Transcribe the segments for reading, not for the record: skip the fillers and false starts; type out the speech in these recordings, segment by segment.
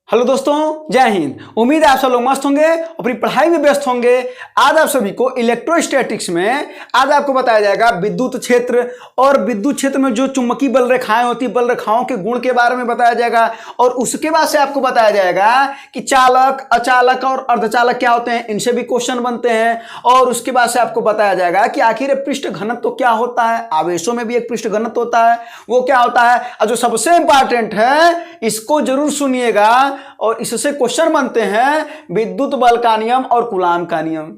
Hello दोस्तों, जय हिंद। उम्मीद है आप सब लोग मस्त होंगे, अपनी पढ़ाई में व्यस्त होंगे। आज आप सभी को इलेक्ट्रोस्टैटिक्स में आज आपको बताया जाएगा विद्युत क्षेत्र और विद्युत क्षेत्र में जो चुंबकीय बल रेखाएं होती, बल रेखाओं के गुण के बारे में बताया जाएगा। और उसके बाद से आपको बताया जाएगा कि चालक, अचालक और अर्धचालक क्या होते हैं, इनसे भी क्वेश्चन बनते हैं। और उसके बाद से आपको बताया जाएगा कि आखिर पृष्ठ घनत्व तो क्या होता है, आवेशों में भी एक पृष्ठ घनत्व होता है, वो क्या होता है। और जो सबसे इंपॉर्टेंट है, इसको जरूर सुनिएगा और इससे क्वेश्चन बनते हैं, विद्युत बल का नियम और कूलाम का नियम।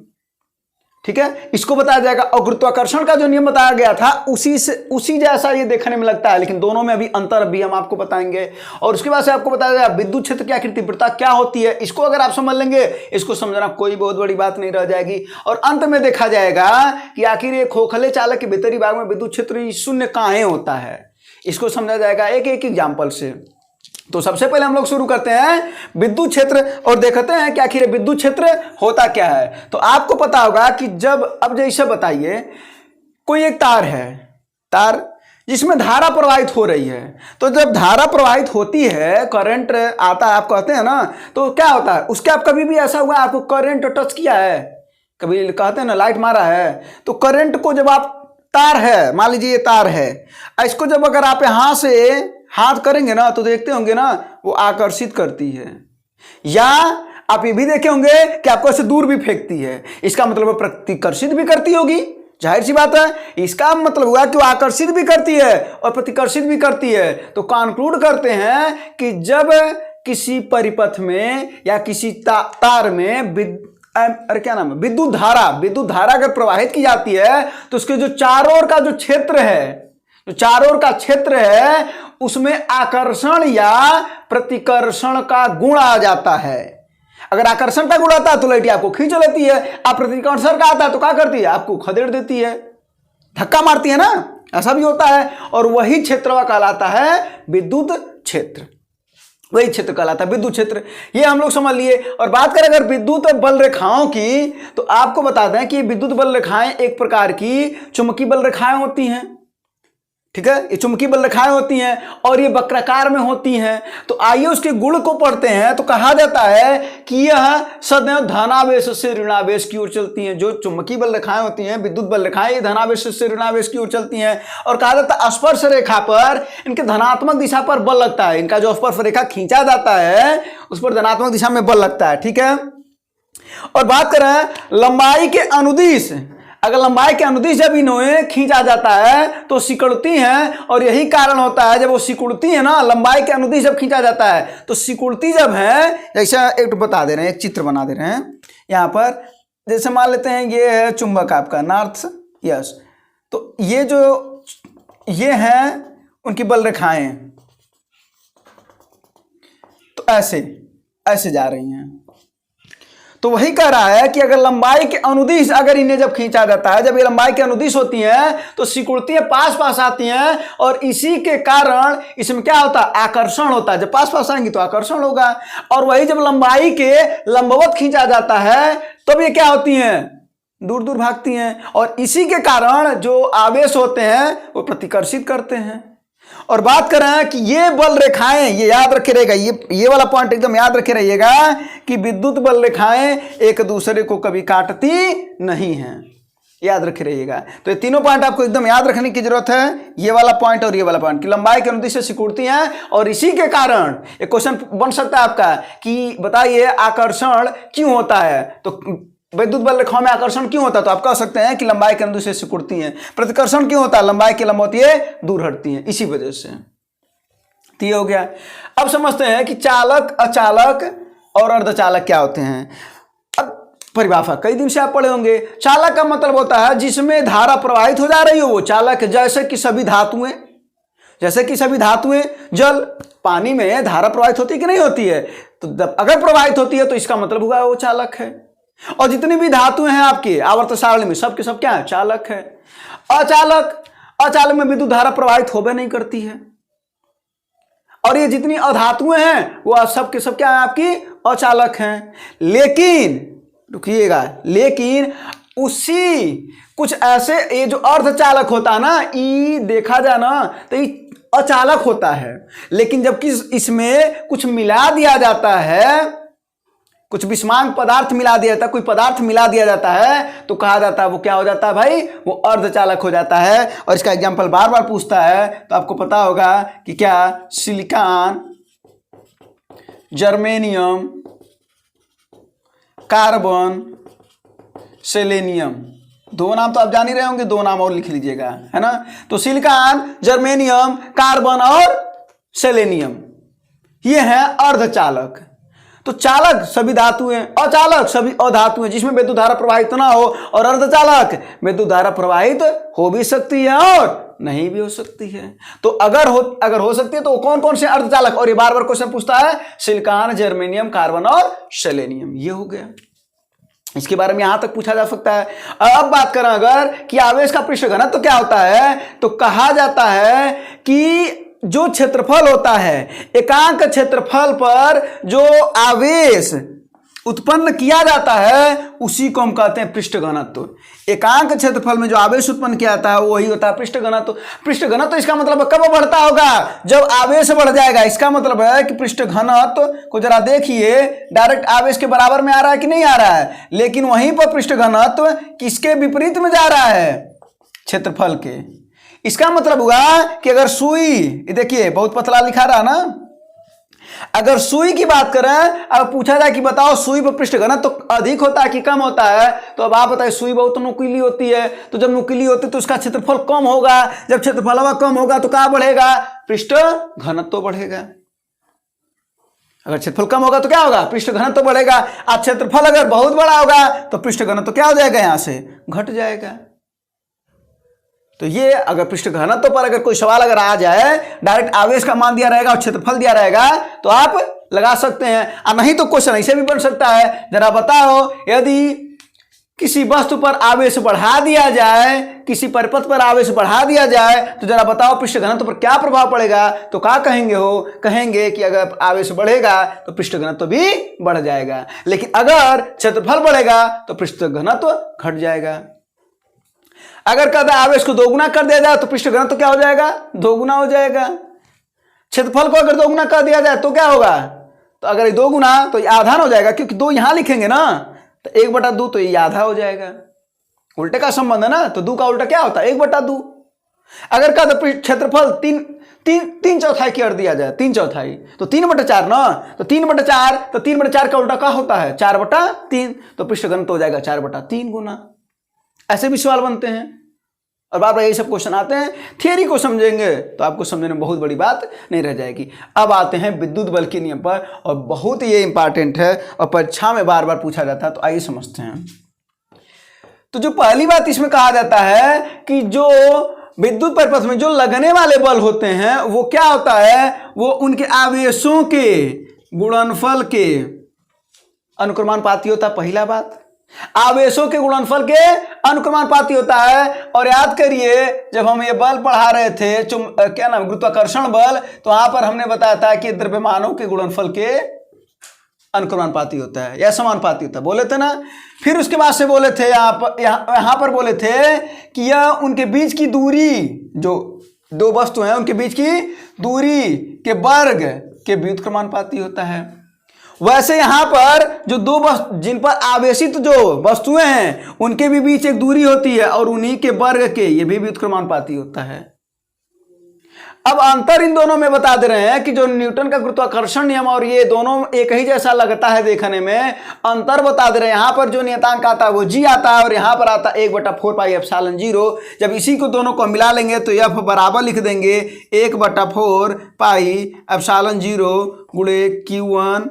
ठीक है, इसको बताया जाएगा। और गुरुत्वाकर्षण का जो नियम बताया गया था उसी जैसा ये देखने में लगता है, लेकिन दोनों में अभी अंतर भी हम आपको बताएंगे। और उसके बाद से आपको बताया जाएगा विद्युत क्षेत्र की आखिर तीव्रता क्या होती है। इसको अगर आप समझ लेंगे, इसको समझना कोई बहुत बड़ी बात नहीं रह जाएगी। और अंत में देखा जाएगा कि आखिर ये खोखले चालक के भीतरी भाग में विद्युत क्षेत्र शून्य कहां होता है, इसको समझा जाएगा एक एक एग्जाम्पल से। तो सबसे पहले हम लोग शुरू करते हैं विद्युत क्षेत्र और देखते हैं कि आखिर विद्युत क्षेत्र होता क्या है। तो आपको पता होगा कि अब जैसे बताइए, कोई एक तार है, तार जिसमें धारा प्रवाहित हो रही है। तो जब धारा प्रवाहित होती है, करंट आता है, आप कहते हैं ना, तो क्या होता है उसके, आप कभी भी ऐसा हुआ आपको करंट टच किया है, कभी कहते हैं ना लाइट मारा है, तो करंट को जब आप, तार है, मान लीजिए ये तार है, इसको जब अगर आप यहां से हाथ करेंगे ना तो देखते होंगे ना वो आकर्षित करती है, या आप ये भी देखे होंगे कि आपको ऐसे दूर भी फेंकती है। इसका मतलब वो प्रतिकर्षित भी करती होगी, जाहिर सी बात है। इसका मतलब हुआ कि वो आकर्षित भी करती है और प्रतिकर्षित भी करती है। तो कंक्लूड करते हैं कि जब किसी परिपथ में या किसी तार में विद्युत धारा अगर प्रवाहित की जाती है, तो उसके जो चारों ओर का जो क्षेत्र है, जो चारों ओर का क्षेत्र है, उसमें आकर्षण या प्रतिकर्षण का गुण आ जाता है। अगर आकर्षण का गुण आता है तो लाइट आपको खींच लेती है, आप प्रतिकर्षण का आता है तो क्या करती है, आपको खदेड़ देती है, धक्का मारती है ना, ऐसा भी होता है। और वही क्षेत्र कहलाता है विद्युत क्षेत्र, वही क्षेत्र कहलाता है विद्युत क्षेत्र। ये हम लोग समझ लिए। और बात करें अगर विद्युत बल रेखाओं की, तो आपको बता दें कि विद्युत बल रेखाएं एक प्रकार की चुंबकीय बल रेखाएं होती हैं। ठीक है, ये चुंबकीय बल रेखाएं होती हैं और ये वक्राकार में होती हैं। तो आइए उसके गुण को पढ़ते हैं। तो कहा जाता है कि यह सदैव धनावेश से ऋणावेश की ओर चलती हैं। जो चुंबकीय बल रेखाएं होती हैं, विद्युत बल रेखाएं, ये धनावेश से ऋणावेश की ओर चलती हैं। और कहा जाता है स्पर्श रेखा पर इनके धनात्मक दिशा पर बल लगता है। इनका जो स्पर्श रेखा खींचा जाता है उस पर धनात्मक दिशा में बल लगता है। ठीक है, और बात करें लंबाई के अनुदिश, अगर लंबाई के अनुदिश जब इन्हें खींचा जाता है तो सिकुड़ती हैं। और यही कारण होता है, जब वो सिकुड़ती है ना, लंबाई के अनुदिश जब खींचा जाता है तो सिकुड़ती जब है, जैसे एक बता दे रहे हैं, एक चित्र बना दे रहे हैं यहाँ पर। जैसे मान लेते हैं ये है चुंबक आपका नॉर्थ, यस, तो ये हैं उनकी बल रेखाएं, तो ऐसे जा रही हैं। तो वही कह रहा है कि अगर लंबाई के अनुदिश अगर इन्हें जब खींचा जाता है, जब ये लंबाई के अनुदिश होती हैं तो सिकुड़ती है, पास आती हैं। और इसी के कारण इसमें क्या होता है, आकर्षण होता है। जब पास आएंगी तो आकर्षण होगा। और वही जब लंबाई के लंबवत खींचा जाता है तब ये क्या होती हैं, दूर दूर भागती हैं। और इसी के कारण जो आवेश होते हैं वो प्रतिकर्षित करते हैं। और बात करें कि ये बल रेखाएं, ये याद रखे रहेगा, ये वाला पॉइंट एकदम याद रखे रहिएगा कि विद्युत बल रेखाएं एक दूसरे को कभी काटती नहीं हैं, याद रखे रहिएगा। तो ये तीनों पॉइंट आपको एकदम याद रखने की जरूरत है, ये वाला पॉइंट और ये वाला पॉइंट, कि लंबाई के अनुदिश से सिकुड़ती हैं। और इसी के कारण एक क्वेश्चन बन सकता है आपका कि बताइए आकर्षण क्यों होता है। तो विद्युत बल रेखाओं में आकर्षण क्यों होता है, तो आप कह सकते हैं कि लंबाई के अनुदिश से सिकुड़ती हैं। प्रतिकर्षण क्यों होता है, लंबाई के लंबवत ये दूर हटती हैं, इसी वजह से। तो ये हो गया। अब समझते हैं कि चालक, अचालक और अर्धचालक क्या होते हैं। अब परिभाषा कई दिन से आप पढ़े होंगे। चालक का मतलब होता है जिसमें धारा प्रवाहित हो जा रही हो, वो चालक। जैसे कि सभी धातुएं, जल, पानी में धारा प्रवाहित होती है कि नहीं होती है, तो अगर प्रवाहित होती है तो इसका मतलब हुआ वो चालक है। और जितनी भी धातुएं हैं आपकी आवर्त सारणी में, सब के सब क्या है, चालक है। अचालक में विद्युत धारा प्रवाहित होबे नहीं करती है। और ये जितनी अधातुएं हैं वो सब के सब क्या है, आपकी अचालक हैं। लेकिन रुकिएगा, लेकिन उसी कुछ ऐसे ये जो अर्धचालक होता है ना, ई देखा जाए ना तो अचालक होता है, लेकिन जबकि इसमें कुछ मिला दिया जाता है, कुछ विषमांग पदार्थ मिला दिया जाता है, कोई पदार्थ मिला दिया जाता है, तो कहा जाता है वो क्या हो जाता है भाई, वो अर्धचालक हो जाता है। और इसका एग्जाम्पल बार बार पूछता है, तो आपको पता होगा कि क्या, सिलिकॉन, जर्मेनियम, कार्बन, सेलेनियम। दो नाम तो आप जान ही रहे होंगे, दो नाम और लिख लीजिएगा, है ना। तो सिलिकॉन, जर्मेनियम, कार्बन और सेलेनियम, ये हैं अर्धचालक। तो चालक सभी धातुएं, अचालक सभी अधातुएं जिसमें विद्युत धारा प्रवाहित ना हो, और अर्धचालक विद्युत धारा प्रवाहित हो भी सकती है और नहीं भी हो सकती है। तो अगर हो सकती है तो कौन कौन से अर्धचालक, और ये बार बार क्वेश्चन पूछता है, सिलिकॉन, जर्मेनियम, कार्बन और सेलेनियम, ये हो गया। इसके बारे में यहां तक पूछा जा सकता है। अब बात करें अगर कि आवेश का पृष्ठ घनत्व तो क्या होता है, तो कहा जाता है कि जो क्षेत्रफल होता है, एकांक क्षेत्रफल पर जो आवेश उत्पन्न किया जाता है उसी को हम कहते हैं पृष्ठ घनत्व। एकांक क्षेत्रफल में जो आवेश उत्पन्न किया जाता है वही होता है पृष्ठ घनत्व। पृष्ठ घनत्व इसका मतलब कब बढ़ता होगा, जब आवेश बढ़ जाएगा। इसका मतलब है कि पृष्ठ घनत्व को जरा देखिए, डायरेक्ट आवेश के बराबर में आ रहा है कि नहीं आ रहा है, लेकिन वहीं पर पृष्ठ घनत्व किसके विपरीत में जा रहा है, क्षेत्रफल के। इसका मतलब हुआ कि अगर सुई, देखिए बहुत पतला लिखा रहा ना, अगर सुई की बात करें, अब पूछा जाए कि बताओ सुई पर पृष्ठ घनत्व तो अधिक होता है कि कम होता है, तो अब आप बताइए, सुई बहुत नुकीली होती है, तो जब नुकीली होती है तो उसका क्षेत्रफल कम होगा, जब क्षेत्रफल कम होगा तो क्या बढ़ेगा, पृष्ठ घनत्व तो बढ़ेगा। अगर क्षेत्रफल कम होगा तो क्या होगा, पृष्ठ घनत्व तो बढ़ेगा। अब क्षेत्रफल अगर बहुत बड़ा होगा तो पृष्ठ घनत्व तो क्या हो जाएगा, यहां से घट जाएगा। तो ये अगर पृष्ठ घनत्व पर अगर कोई सवाल अगर आ जाए, डायरेक्ट आवेश का मान दिया रहेगा और क्षेत्रफल दिया रहेगा, तो आप लगा सकते हैं। और नहीं तो क्वेश्चन ऐसे भी बन सकता है, जरा बताओ, यदि किसी वस्तु पर आवेश बढ़ा दिया जाए, किसी परिपथ पर आवेश बढ़ा दिया जाए, तो जरा बताओ पृष्ठ घनत्व पर क्या प्रभाव पड़ेगा। तो क्या कहेंगे कि अगर आवेश बढ़ेगा तो पृष्ठ घनत्व भी बढ़ जाएगा, लेकिन अगर क्षेत्रफल बढ़ेगा तो पृष्ठ घनत्व घट जाएगा। अगर कभी आवेश को दोगुना कर दिया जाए तो पृष्ठ घनत्व क्या हो जाएगा, दोगुना हो जाएगा। क्षेत्रफल को अगर दोगुना कर दिया जाए तो क्या होगा, तो अगर ये दोगुना तो ये आधा हो जाएगा, क्योंकि दो यहां लिखेंगे ना, तो 1/2 तो ये आधा हो जाएगा। उल्टे का संबंध है ना, तो 2 का उल्टा क्या होता है, 1/2। अगर का क्षेत्रफल तीन चौथाई की ओर दिया जाए, 3/4, तो 3/4 ना, तो 3/4 का उल्टा क्या होता है, 4/3, तो पृष्ठ घनत्व हो जाएगा 4/3 गुना। ऐसे भी सवाल बनते हैं और बार बार यही सब क्वेश्चन आते हैं। थियरी को समझेंगे तो आपको समझने में बहुत बड़ी बात नहीं रह जाएगी। अब आते हैं विद्युत बल के नियम पर, और बहुत ये इंपॉर्टेंट है और परीक्षा में बार बार पूछा जाता है, तो आइए समझते हैं। तो जो पहली बात इसमें कहा जाता है कि जो विद्युत परिपथ में जो लगने वाले बल होते हैं वो क्या होता है, वो उनके आवेशों के गुणनफल के अनुक्रमानुपाती होता है। पहला बात, आवेशों के गुणनफल के अनुक्रमानुपाती होता है। और याद करिए, जब हम ये बल पढ़ा रहे थे, क्या नाम, गुरुत्वाकर्षण बल, तो वहां पर हमने बताया था कि द्रव्यमानों के गुणनफल के अनुक्रमानुपाती होता है या समानुपाती होता है, बोले थे ना। फिर उसके बाद से बोले थे यहाँ पर बोले थे कि यह उनके बीच की दूरी, जो दो वस्तु हैं उनके बीच की दूरी के वर्ग के व्युत्क्रमानुपाती होता है। वैसे यहां पर जो दो वस्तु जिन पर आवेशित जो वस्तुएं हैं उनके भी बीच एक दूरी होती है और उन्हीं के वर्ग के ये भी व्युत्क्रमानुपाती होता है। अब अंतर इन दोनों में बता दे रहे हैं कि जो न्यूटन का गुरुत्वाकर्षण नियम और ये दोनों एक ही जैसा लगता है देखने में, अंतर बता दे रहे हैं। यहां पर जो नियतांक आता है वो जी आता है और यहां पर आता है 1/4 पाई एप्सिलॉन 0। जब इसी को दोनों को मिला लेंगे तो एफ बराबर लिख देंगे 1/4 पाई एप्सिलॉन 0 गुणे Q1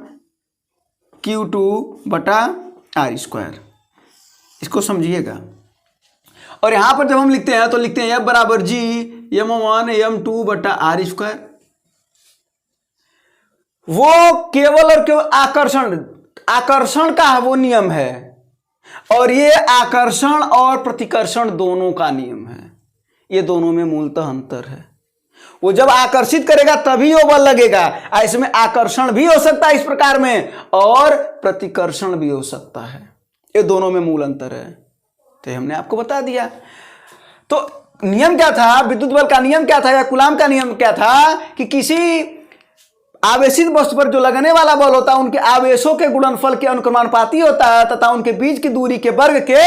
Q2/r²। इसको समझिएगा। और यहां पर जब हम लिखते हैं तो लिखते हैं F बराबर G m1 m2/r²। वो केवल और केवल आकर्षण का वो नियम है, और ये आकर्षण और प्रतिकर्षण दोनों का नियम है। ये दोनों में मूलतः अंतर है। वो जब आकर्षित करेगा तभी वो बल लगेगा। इसमें आकर्षण भी हो सकता है इस प्रकार में, और प्रतिकर्षण भी हो सकता है। ये दोनों में मूल अंतर है, तो हमने आपको बता दिया। तो नियम क्या था, विद्युत बल का नियम क्या था या कूलाम का नियम क्या था कि किसी आवेशित वस्तु पर जो लगने वाला बल होता है उनके आवेशों के गुणनफल के अनुक्रमानुपाती होता है तथा उनके बीच की दूरी के वर्ग के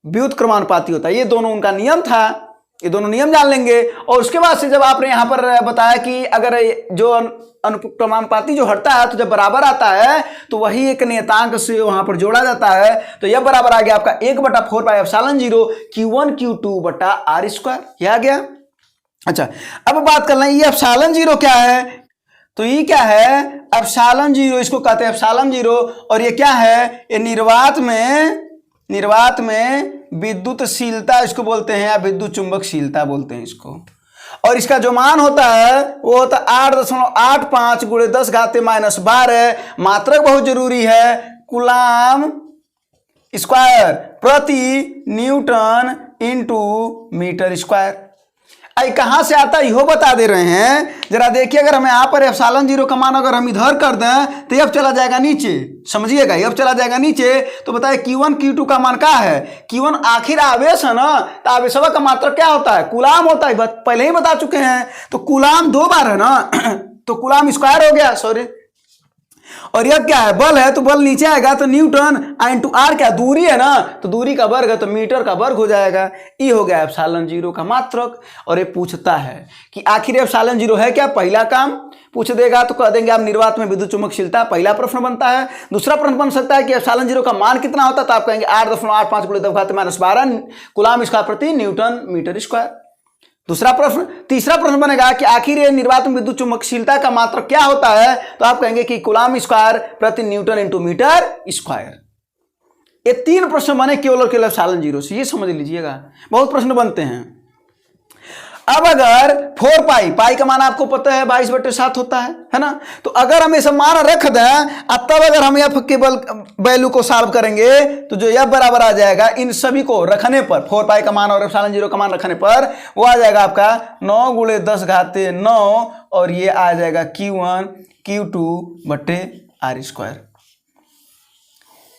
व्युत्क्रमानुपाती होता है। ये दोनों उनका नियम था, ये दोनों नियम जान लेंगे। और उसके बाद से जब आपने यहां पर बताया कि अगर जो अनुक्रमानुपाती जो हटता है तो जब बराबर आता है तो वही एक नियतांक से वहां पर जोड़ा जाता है, तो यह बराबर आ गया आपका 1/4πε0 Q1 Q2 बटा R स्क्वायर। यह आ गया। अच्छा, अब बात कर लें ये ε0 क्या है, तो ये क्या है ε0, इसको कहते हैं ε0। और ये क्या है, ये निर्वात में विद्युतशीलता इसको बोलते हैं या विद्युत चुंबकशीलता बोलते हैं इसको। और इसका जो मान होता है वो होता है 8.85 × 10⁻⁻12। मात्रक बहुत जरूरी है, कूलाम स्क्वायर प्रति न्यूटन इंटू मीटर स्क्वायर। आई कहाँ से आता है यो बता दे रहे हैं। जरा देखिए, अगर हमें यहाँ पर ε0 का मान अगर हम इधर कर दें तो अब चला जाएगा नीचे, समझिएगा, अब चला जाएगा नीचे। तो बताइए Q1 Q2 का मान क्या है, Q1 आखिर आवेश है ना, तो आवेशवा का मात्रक क्या होता है, कूलाम होता है, पहले ही बता चुके हैं। तो कूलाम 2 बार है ना तो कूलाम स्क्वायर हो गया, सॉरी। और यह क्या है, बल है, तो बल नीचे आएगा तो न्यूटन इंटू आर, क्या दूरी है ना, तो दूरी का वर्ग है तो मीटर का वर्ग हो जाएगा। ये हो गया ε0 का मात्रक। और ये पूछता है कि आखिर ε0 है क्या, पहला काम पूछ देगा तो कह देंगे आप निर्वात में विद्युत चुंबकशीलता, पहला प्रश्न बनता है। दूसरा प्रश्न बन सकता है कि ε0 का मान कितना होता है, तो आप कहेंगे 8.85 × 10⁻12 कूलाम स्क्वायर प्रति न्यूटन मीटर स्क्वायर। दूसरा प्रश्न। तीसरा प्रश्न बनेगा कि आखिर ये निर्वात में विद्युत चुंबकशीलता का मात्रक क्या होता है, तो आप कहेंगे कि कूलाम स्क्वायर प्रति न्यूटन इंटू मीटर स्क्वायर। ये 3 प्रश्न बने केवल और केवल ε0 से, ये समझ लीजिएगा। बहुत प्रश्न बनते हैं। अब अगर 4 पाई का मान आपको पता है 22/7 होता है ना, तो अगर हम ये मान रख दें तब अगर हम एफ के वैल्यू को सॉल्व करेंगे तो जो एफ बराबर आ जाएगा इन सभी को रखने पर, 4 पाई का मान और ε0 का मान रखने पर वो आ जाएगा आपका 9 × 10⁻9 और ये आ जाएगा Q1 Q2 बटे R स्क्वायर।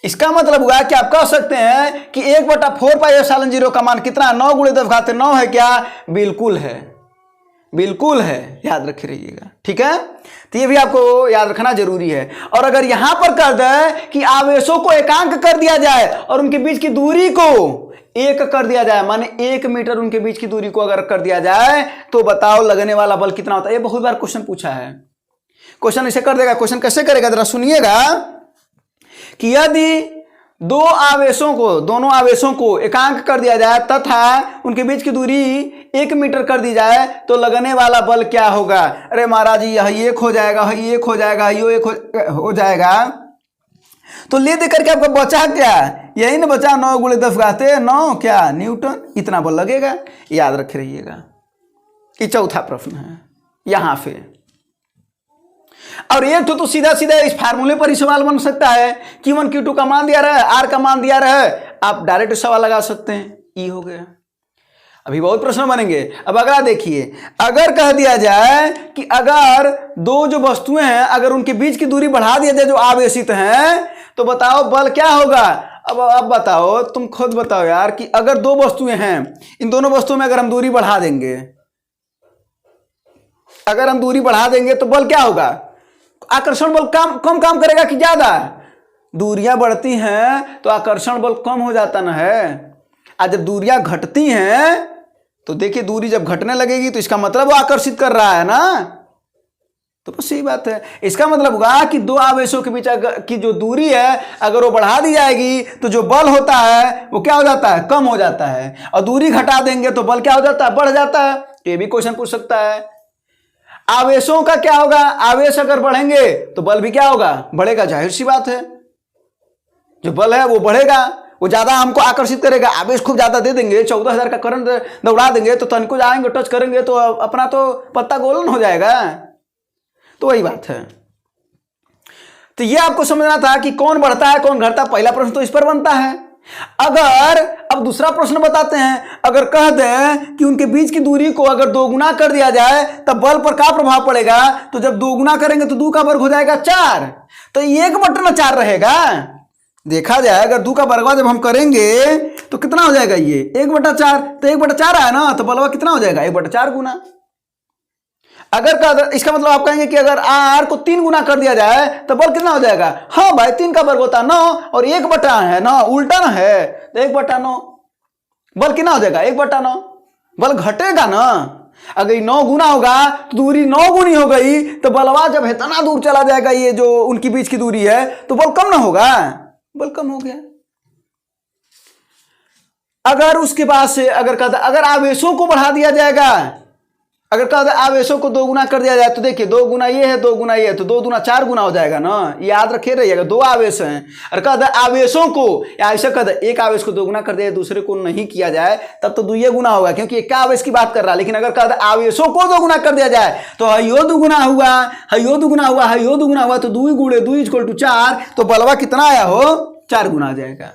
इसका मतलब हुआ कि आप कह सकते हैं कि 1/4πε0 का मान कितना, 9 × 10⁻9 है क्या, बिल्कुल है, बिल्कुल है, याद रखे रहिएगा, ठीक है। तो ये भी आपको याद रखना जरूरी है। और अगर यहां पर कर दे कि आवेशों को एकांक कर दिया जाए और उनके बीच की दूरी को 1 कर दिया जाए, माने 1 मीटर उनके बीच की दूरी को अगर कर दिया जाए, तो बताओ लगने वाला बल कितना होता है। ये बहुत बार क्वेश्चन पूछा है। क्वेश्चन इसे कर देगा, क्वेश्चन कैसे करेगा जरा सुनिएगा कि यदि दोनों आवेशों को एकांक कर दिया जाए तथा उनके बीच की दूरी 1 मीटर कर दी जाए तो लगने वाला बल क्या होगा। अरे महाराज जी यह 1 हो जाएगा, यह 1 हो जाएगा, यह 1 हो जाएगा, तो ले दे करके आपका बचा क्या, यही ना बचा 9 × 10⁻9 क्या न्यूटन, इतना बल लगेगा, याद रखे रहिएगा। ये चौथा प्रश्न है यहां पे। और एक तो सीधा सीधा इस फार्मूले पर ही सवाल बन सकता है, Q1 Q2 का मान दिया रहा है, R का मान दिया रहा है, आप डायरेक्ट सवाल लगा सकते हैं, ई हो गया। अभी बहुत प्रश्न बनेंगे। अब अगला देखिए, अगर कह दिया जाए कि अगर 2 जो वस्तुएं हैं अगर उनके बीच की दूरी बढ़ा दिया जाए जो आवेशित हैं, तो बताओ बल क्या होगा। अब बताओ, तुम खुद बताओ यार कि अगर 2 वस्तुएं हैं, इन दोनों वस्तुओं में अगर हम दूरी बढ़ा देंगे, अगर हम दूरी बढ़ा देंगे तो बल क्या होगा, आकर्षण बल कम काम करेगा कि ज्यादा। दूरियां बढ़ती हैं तो आकर्षण बल कम हो जाता ना है, और जब दूरियां घटती हैं तो देखिए दूरी जब घटने लगेगी तो इसका मतलब वो आकर्षित कर रहा है ना, तो बस यही बात है। इसका मतलब होगा कि 2 आवेशों के बीच की जो दूरी है अगर वो बढ़ा दी जाएगी तो जो बल होता है वो क्या हो जाता है, कम हो जाता है, और दूरी घटा देंगे तो बल क्या हो जाता है, बढ़ जाता है। ये भी क्वेश्चन पूछ सकता है। आवेशों का क्या होगा, आवेश अगर बढ़ेंगे तो बल भी क्या होगा, बढ़ेगा, जाहिर सी बात है। जो बल है वो बढ़ेगा, वो ज्यादा हमको आकर्षित करेगा। आवेश खूब ज्यादा दे देंगे, 14,000 का करंट दौड़ा देंगे तो तनको जाएंगे, टच करेंगे तो अपना तो पत्ता गोलन हो जाएगा। तो वही बात है। तो ये आपको समझना था कि कौन बढ़ता है कौन घटता, पहला प्रश्न तो इस पर बनता है। अगर अब दूसरा प्रश्न बताते हैं, अगर कह दें कि उनके बीच की दूरी को अगर 2 गुना कर दिया जाए तब बल पर क्या प्रभाव पड़ेगा, तो जब 2 गुना करेंगे तो 2 का वर्ग हो जाएगा 4, तो 1/4 रहेगा। देखा जाए अगर 2 का वर्गवा जब हम करेंगे तो कितना हो जाएगा, ये 1/4, तो 1/4 आया ना, तो बलवा कितना हो जाएगा 1/4 गुना। अगर इसका मतलब आप कहेंगे कि अगर r को 3 गुना कर दिया जाए तो बल कितना हो जाएगा, हाँ भाई 3 का वर्ग होता है 9 और 1/9 है ना, उल्टा ना है, तो 1/9 बल कितना हो जाएगा 1/9, बल घटेगा ना। अगर 9 गुना होगा तो दूरी 9 गुनी हो गई, तो बलवा जब इतना दूर चला जाएगा, ये जो उनकी बीच की दूरी है, तो बल कम ना होगा, बल कम हो गया। अगर उसके बाद से अगर आवेशों को बढ़ा दिया जाएगा, अगर कहते आवेशों को 2 गुना कर दिया जाए, तो देखिए 2 गुना ये है 2 गुना ये है, तो 2 गुना 4 गुना हो जाएगा ना, याद रखे रहिएगा 2 आवेश हैं। और कहते आवेशों को ऐसा कहते एक आवेश को 2 गुना कर दिया दूसरे को नहीं किया जाए, तब तो 2 गुना होगा, क्योंकि एक आवेश की बात कर रहा है। लेकिन अगर कहते आवेशों को 2 गुना कर दिया जाए तो हयो 2 गुना हुआ, हयो 2 गुना हुआ, हयो 2 गुना हुआ, तो 2 गुणे 2 = 4, तो बलवा कितना आया हो 4 गुना आ जाएगा।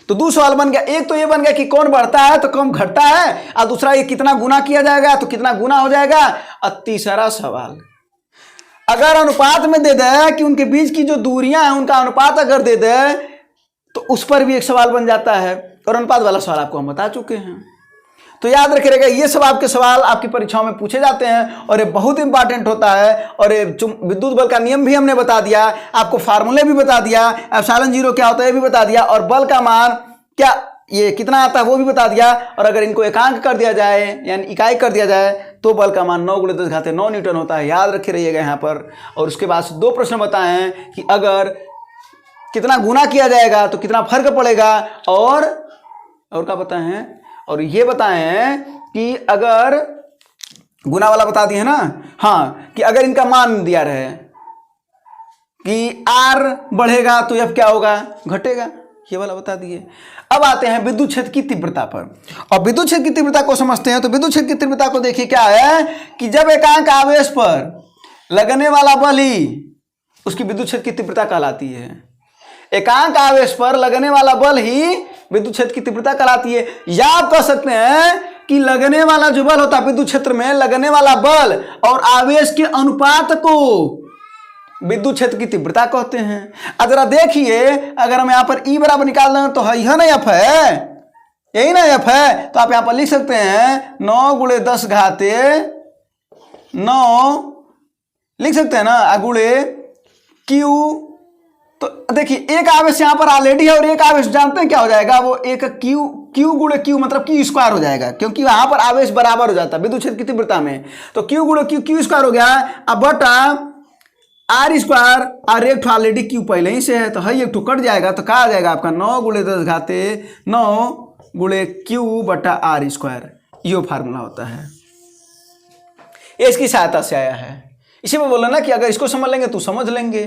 तो 2 सवाल बन गया। एक तो ये बन गया कि कौन बढ़ता है तो कौन घटता है, और दूसरा ये कितना गुना किया जाएगा तो कितना गुना हो जाएगा। और तीसरा सवाल अगर अनुपात में दे दे कि उनके बीच की जो दूरियां हैं उनका अनुपात अगर दे दे, तो उस पर भी एक सवाल बन जाता है, और अनुपात वाला सवाल आपको हम बता चुके हैं। तो याद रखिएगा ये सब आपके सवाल आपकी परीक्षाओं में पूछे जाते हैं, और ये बहुत इंपॉर्टेंट होता है। और ये विद्युत बल का नियम भी हमने बता दिया, आपको फार्मूले भी बता दिया, एप्सिलॉन 0 क्या होता है ये भी बता दिया, और बल का मान क्या ये कितना आता है वो भी बता दिया। और अगर इनको एकांक कर दिया जाए यानी इकाई कर दिया जाए तो बल का मान 9 × 10⁹ न्यूटन होता है, याद रखे रहिएगा यहाँ पर। और उसके बाद 2 प्रश्न बताए हैं कि अगर कितना गुना किया जाएगा तो कितना फर्क पड़ेगा, और क्या बताए हैं, और ये बताए हैं कि अगर गुना वाला बता दिए ना, हाँ, कि अगर इनका मान दिया रहे कि r बढ़ेगा तो f क्या होगा, घटेगा, ये वाला बता दिए। अब आते हैं विद्युत क्षेत्र की तीव्रता पर, और विद्युत क्षेत्र की तीव्रता को समझते हैं। तो विद्युत क्षेत्र की तीव्रता को देखिए क्या है कि जब एकांक आवेश पर लगने वाला बल ही उसकी विद्युत क्षेत्र की तीव्रता कहलाती है। एकांक आवेश पर लगने वाला बल ही विद्युत क्षेत्र की तीव्रता कहलाती है। या आप कह सकते हैं कि लगने वाला जो बल होता है विद्युत क्षेत्र में, लगने वाला बल और आवेश के अनुपात को विद्युत क्षेत्र की तीव्रता कहते हैं। अब जरा देखिए, अगर हम यहाँ पर E बराबर निकाल दें तो यह ना F है, यही ना F है, तो आप यहाँ पर लिख सकते हैं 9 × 10⁹ लिख सकते हैं ना, गुणे Q। तो देखिए एक आवेश यहाँ पर ऑलरेडी है और एक आवेश जानते हैं क्या हो जाएगा, वो एक Q × Q मतलब Q² हो जाएगा, क्योंकि वहां पर आवेश बराबर हो जाता है विद्युत क्षेत्र की तीव्रता में। तो Q × Q² हो गया, अब बटा r², और एक ठो ऑलरेडी Q पहले ही से है, तो है एक ठो कट जाएगा, तो क्या आ जाएगा आपका 9 × 10⁹ Q/r²। ये फार्मूला होता है, ये इसकी सहायता से आया है। इसी में बोला ना कि अगर इसको समझ लेंगे तो समझ लेंगे।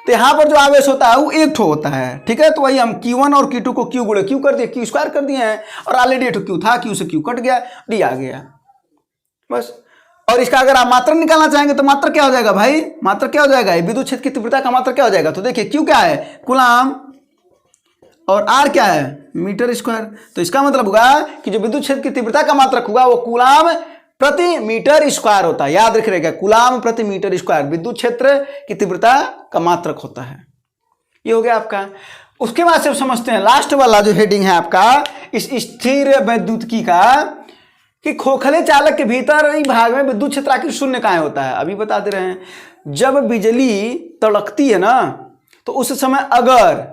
तो यहाँ पर जो आवेश होता है वो एक ठो होता है, ठीक है। तो वही हम Q1 और Q2 को Q × Q कर दिए, Q² कर दिए हैं, और ऑलरेडी एक ठो Q था, Q से Q कट गया, D आ गया, बस। और इसका अगर आप मात्रक निकालना चाहेंगे तो मात्रक क्या हो जाएगा भाई, मात्रक क्या हो जाएगा, विद्युत क्षेत्र की तीव्रता का मात्रक क्या हो जाएगा। तो देखिए Q क्या है, कूलाम, और R क्या है, मीटर²। तो इसका मतलब होगा कि जो विद्युत क्षेत्र की तीव्रता का मात्रक होगा वो कूलाम प्रति मीटर² होता है, याद रख रहिएगा, कूलाम प्रति मीटर² विद्युत क्षेत्र की तीव्रता का मात्रक होता है। ये हो गया आपका। उसके बाद से समझते हैं लास्ट वाला जो हेडिंग है आपका इस स्थिर वैद्युतिकी का, कि खोखले चालक के भीतर ही भाग में विद्युत क्षेत्र आखिर शून्य कहाँ होता है। अभी बता दे रहे हैं, जब बिजली तड़कती है ना, तो उस समय अगर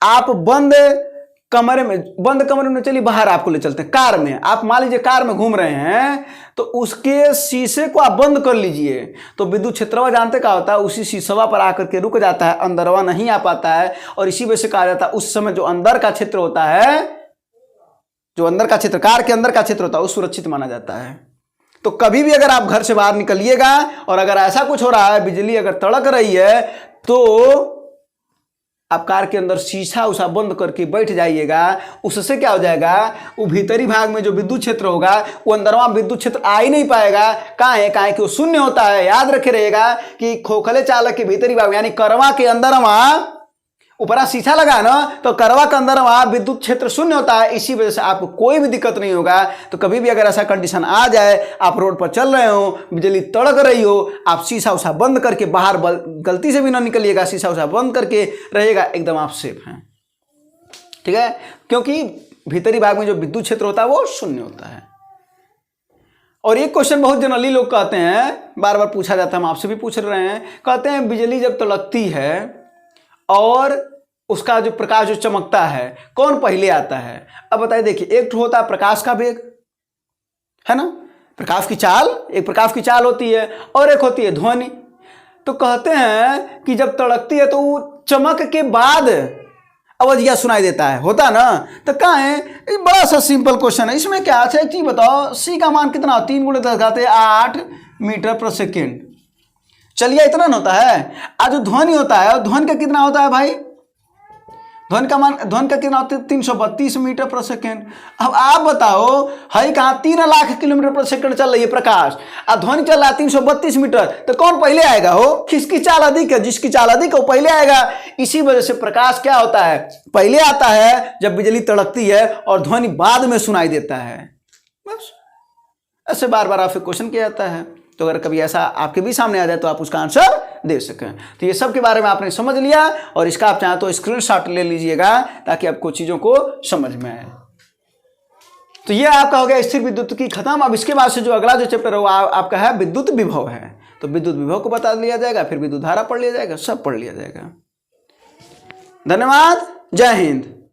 आप बंद कमरे में चलिए बाहर आपको ले चलते हैं, कार में, आप मान लीजिए कार में घूम रहे हैं, तो उसके शीशे को आप बंद कर लीजिए, तो विद्युत क्षेत्रवा जानते क्या होता है, उसी शीशवा पर आकर के रुक जाता है, अंदरवा नहीं आ पाता है। और इसी वजह से कहा जाता है उस समय जो अंदर का क्षेत्र होता है, जो अंदर का क्षेत्र, कार के अंदर का क्षेत्र होता है, वो सुरक्षित माना जाता है। तो कभी भी अगर आप घर से बाहर निकलिएगा और अगर ऐसा कुछ हो रहा है, बिजली अगर तड़क रही है, तो आप कार के अंदर शीशा उसा बंद करके बैठ जाइएगा। उससे क्या हो जाएगा, वो भीतरी भाग में जो विद्युत क्षेत्र होगा वो अंदरवा विद्युत क्षेत्र आ ही नहीं पाएगा। कहाँ है, कहाँ है कि वो शून्य होता है। याद रखे रहेगा कि खोखले चालक के भीतरी भाग यानी करवा के अंदरवा ऊपर शीशा लगा ना तो करवा के अंदर वहाँ विद्युत क्षेत्र शून्य होता है, इसी वजह से आपको कोई भी दिक्कत नहीं होगा। तो कभी भी अगर ऐसा कंडीशन आ जाए, आप रोड पर चल रहे हो, बिजली तड़क रही हो, आप शीशा उषा बंद करके बाहर गलती से भी ना निकलिएगा, शीशा उषा बंद करके रहिएगा, एकदम आप सेफ हैं। ठीक है, क्योंकि भीतरी भाग में जो विद्युत क्षेत्र होता है वो शून्य होता है। और एक क्वेश्चन बहुत जनरली लोग कहते हैं, बार बार पूछा जाता है, हम आपसे भी पूछ रहे हैं, कहते हैं बिजली जब तड़कती है और उसका जो प्रकाश जो चमकता है, कौन पहले आता है? अब बताइए, देखिए, एक तो होता है प्रकाश का वेग, है ना, प्रकाश की चाल, एक प्रकाश की चाल होती है, और एक होती है ध्वनि। तो कहते हैं कि जब तड़कती है तो वो चमक के बाद आवाजिया सुनाई देता है, होता ना? तो कहाँ है? ये बड़ा सा सिंपल क्वेश्चन है, इसमें क्या है? एक चीज बताओ, सी का मान कितना? 3 × 10 = 8 मीटर/सेकेंड। चलिए, इतना ना होता है। आज जो ध्वनि होता है, ध्वनि का कितना होता है भाई? ध्वनि का कितना होता है? 332 मीटर/सेकेंड। अब आप बताओ, है कहाँ? 3 लाख किलोमीटर/सेकेंड चल रही है प्रकाश, और ध्वनि चल रहा है 332 मीटर। तो कौन पहले आएगा? हो, किसकी चाल अधिक है? जिसकी चाल अधिक है वो पहले आएगा। इसी वजह से प्रकाश क्या होता है? पहले आता है जब बिजली तड़कती है, और ध्वनि बाद में सुनाई देता है। बस ऐसे बार बार आपसे क्वेश्चन किया जाता है, तो अगर कभी ऐसा आपके भी सामने आ जाए तो आप उसका आंसर दे सकें। तो ये सब के बारे में आपने समझ लिया, और इसका आप चाहें तो स्क्रीनशॉट ले लीजिएगा ताकि आपको चीज़ों को समझ में आए। तो ये आपका हो गया स्थिर विद्युत की खत्म। अब इसके बाद से जो अगला जो चैप्टर है वो आपका है विद्युत विभव है। तो विद्युत विभव को बता लिया जाएगा, फिर विद्युत धारा पढ़ लिया जाएगा, सब पढ़ लिया जाएगा। धन्यवाद, जय हिंद।